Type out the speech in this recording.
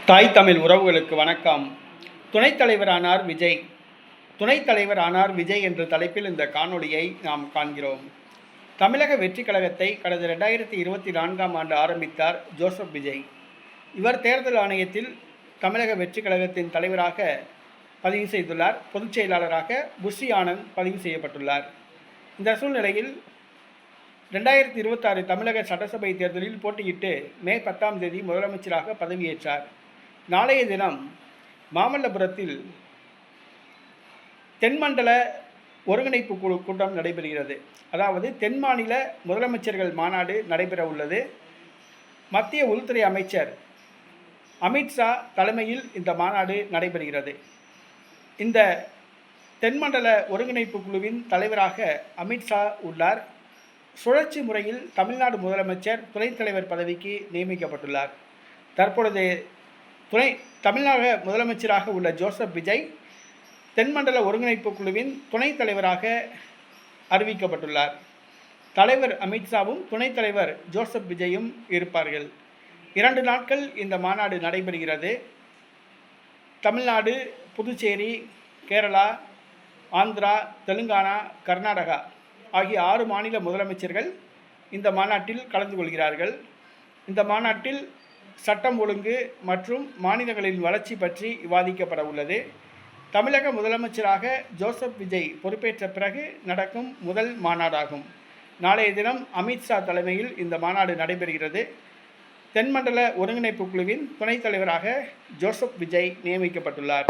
தாய் தமிழ் உறவுகளுக்கு வணக்கம். துணைத் தலைவரானார் விஜய். துணைத் தலைவர் ஆனார் விஜய் என்ற தலைப்பில் இந்த காணொளியை நாம் காண்கிறோம். தமிழக வெற்றி கழகத்தை கடந்த 2024ஆம் ஆண்டு ஆரம்பித்தார் ஜோசப் விஜய். இவர் தேர்தல் ஆணையத்தில் தமிழக வெற்றி கழகத்தின் தலைவராக பதிவு செய்துள்ளார். பொதுச் செயலாளராக புஷி ஆனந்த் பதிவு செய்யப்பட்டுள்ளார். இந்த சூழ்நிலையில் 2026 தமிழக சட்டசபை தேர்தலில் போட்டியிட்டு மே 10ஆம் தேதி முதலமைச்சராக பதவியேற்றார். நாளைய தினம் மாமல்லபுரத்தில் தென்மண்டல ஒருங்கிணைப்பு குழு கூட்டம் நடைபெறுகிறது. அதாவது தென் மாநில முதலமைச்சர்கள் மாநாடு நடைபெற உள்ளது. மத்திய உள்துறை அமைச்சர் அமித்ஷா தலைமையில் இந்த மாநாடு நடைபெறுகிறது. இந்த தென்மண்டல ஒருங்கிணைப்பு குழுவின் தலைவராக அமித்ஷா உள்ளார். சுழற்சி முறையில் தமிழ்நாடு முதலமைச்சர் துணைத் தலைவர் பதவிக்கு நியமிக்கப்பட்டுள்ளார். தற்பொழுது தமிழ்நாடு முதலமைச்சராக உள்ள ஜோசப் விஜய் தென்மண்டல ஒருங்கிணைப்பு குழுவின் துணைத் தலைவராக அறிவிக்கப்பட்டுள்ளார். தலைவர் அமித்ஷாவும் துணைத் தலைவர் ஜோசப் விஜயும் இருப்பார்கள். 2 நாட்கள் இந்த மாநாடு நடைபெறுகிறது. தமிழ்நாடு, புதுச்சேரி, கேரளா, ஆந்திரா, தெலுங்கானா, கர்நாடகா ஆகிய 6 மாநில முதலமைச்சர்கள் இந்த மாநாட்டில் கலந்து கொள்கிறார்கள். இந்த மாநாட்டில் சட்டம் ஒழுங்கு மற்றும் மாநிலங்களின் வளர்ச்சி பற்றி விவாதிக்கப்பட உள்ளது. தமிழக முதலமைச்சராக ஜோசப் விஜய் பொறுப்பேற்ற பிறகு நடக்கும் முதல் மாநாடாகும். நாளைய தினம் அமித்ஷா தலைமையில் இந்த மாநாடு நடைபெறுகிறது. தென்மண்டல ஒருங்கிணைப்பு குழுவின் துணைத் தலைவராக ஜோசப் விஜய் நியமிக்கப்பட்டுள்ளார்.